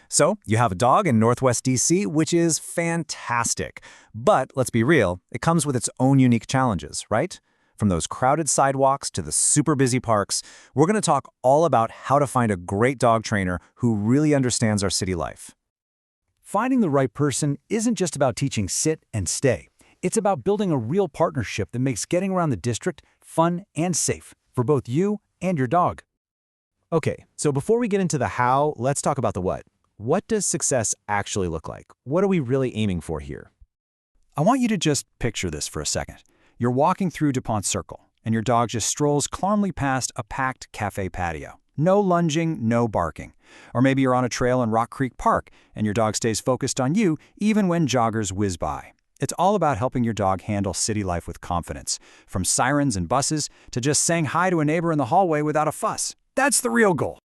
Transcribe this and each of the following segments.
So, you have a dog in Northwest DC, which is fantastic. But let's be real, it comes with its own unique challenges, right? From those crowded sidewalks to the super busy parks, we're going to talk all about how to find a great dog trainer who really understands our city life. Finding the right person isn't just about teaching sit and stay. It's about building a real partnership that makes getting around the district fun and safe for both you and your dog. Okay, so before we get into the how, let's talk about the what. What does success actually look like? What are we really aiming for here? I want you to just picture this for a second. You're walking through DuPont Circle, and your dog just strolls calmly past a packed cafe patio. No lunging, no barking. Or maybe you're on a trail in Rock Creek Park, and your dog stays focused on you even when joggers whiz by. It's all about helping your dog handle city life with confidence, from sirens and buses to just saying hi to a neighbor in the hallway without a fuss. That's the real goal.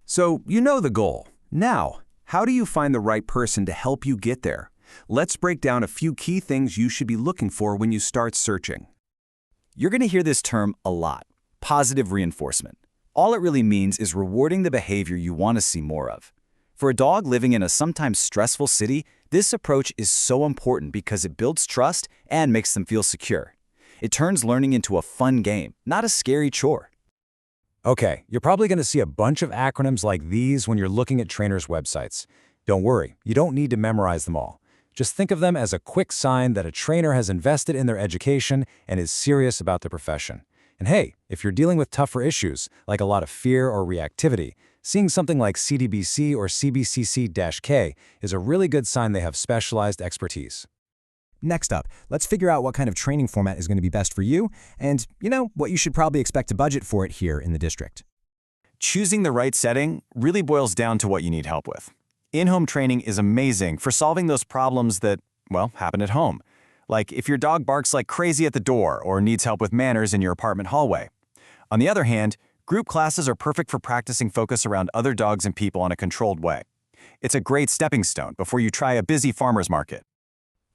So you know the goal. Now, how do you find the right person to help you get there? Let's break down a few key things you should be looking for when you start searching. You're going to hear this term a lot, positive reinforcement. All it really means is rewarding the behavior you want to see more of. For a dog living in a sometimes stressful city, this approach is so important because it builds trust and makes them feel secure. It turns learning into a fun game, not a scary chore. Okay, you're probably going to see a bunch of acronyms like these when you're looking at trainers' websites. Don't worry, you don't need to memorize them all. Just think of them as a quick sign that a trainer has invested in their education and is serious about the profession. And hey, if you're dealing with tougher issues, like a lot of fear or reactivity, seeing something like CDBC or CBCC-K is a really good sign they have specialized expertise. Next up, let's figure out what kind of training format is going to be best for you and, what you should probably expect to budget for it here in the district. Choosing the right setting really boils down to what you need help with. In-home training is amazing for solving those problems that, happen at home. Like if your dog barks like crazy at the door or needs help with manners in your apartment hallway. On the other hand, group classes are perfect for practicing focus around other dogs and people in a controlled way. It's a great stepping stone before you try a busy farmer's market.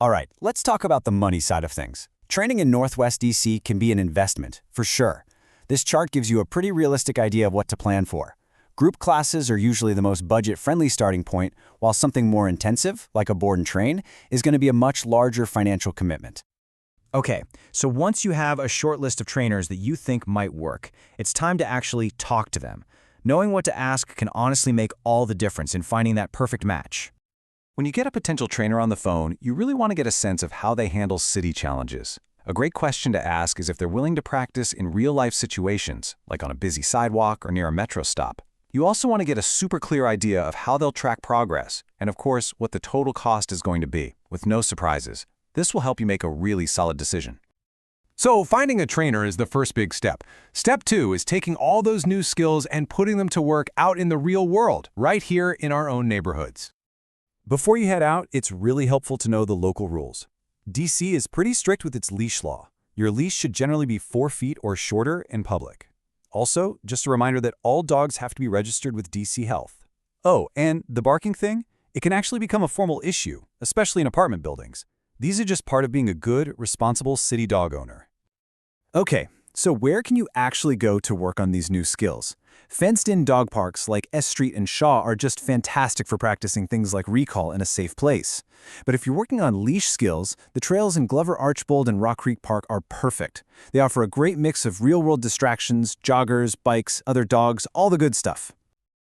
All right, let's talk about the money side of things. Training in Northwest DC can be an investment, for sure. This chart gives you a pretty realistic idea of what to plan for. Group classes are usually the most budget-friendly starting point, while something more intensive, like a board and train, is going to be a much larger financial commitment. Okay, so once you have a short list of trainers that you think might work, it's time to actually talk to them. Knowing what to ask can honestly make all the difference in finding that perfect match. When you get a potential trainer on the phone, you really want to get a sense of how they handle city challenges. A great question to ask is if they're willing to practice in real-life situations, like on a busy sidewalk or near a metro stop. You also want to get a super clear idea of how they'll track progress, and of course, what the total cost is going to be, with no surprises. This will help you make a really solid decision. So finding a trainer is the first big step. Step 2 is taking all those new skills and putting them to work out in the real world, right here in our own neighborhoods. Before you head out, it's really helpful to know the local rules. DC is pretty strict with its leash law. Your leash should generally be 4 feet or shorter in public. Also, just a reminder that all dogs have to be registered with DC Health. Oh, and the barking thing? It can actually become a formal issue, especially in apartment buildings. These are just part of being a good, responsible city dog owner. Okay, so where can you actually go to work on these new skills? Fenced-in dog parks like S Street and Shaw are just fantastic for practicing things like recall in a safe place. But if you're working on leash skills, the trails in Glover Archbold and Rock Creek Park are perfect. They offer a great mix of real-world distractions, joggers, bikes, other dogs, all the good stuff.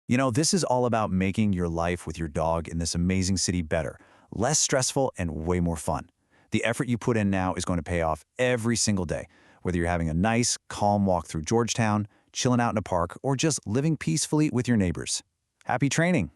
This is all about making your life with your dog in this amazing city better, less stressful, and way more fun. The effort you put in now is going to pay off every single day, whether you're having a nice, calm walk through Georgetown, chilling out in a park, or just living peacefully with your neighbors. Happy training!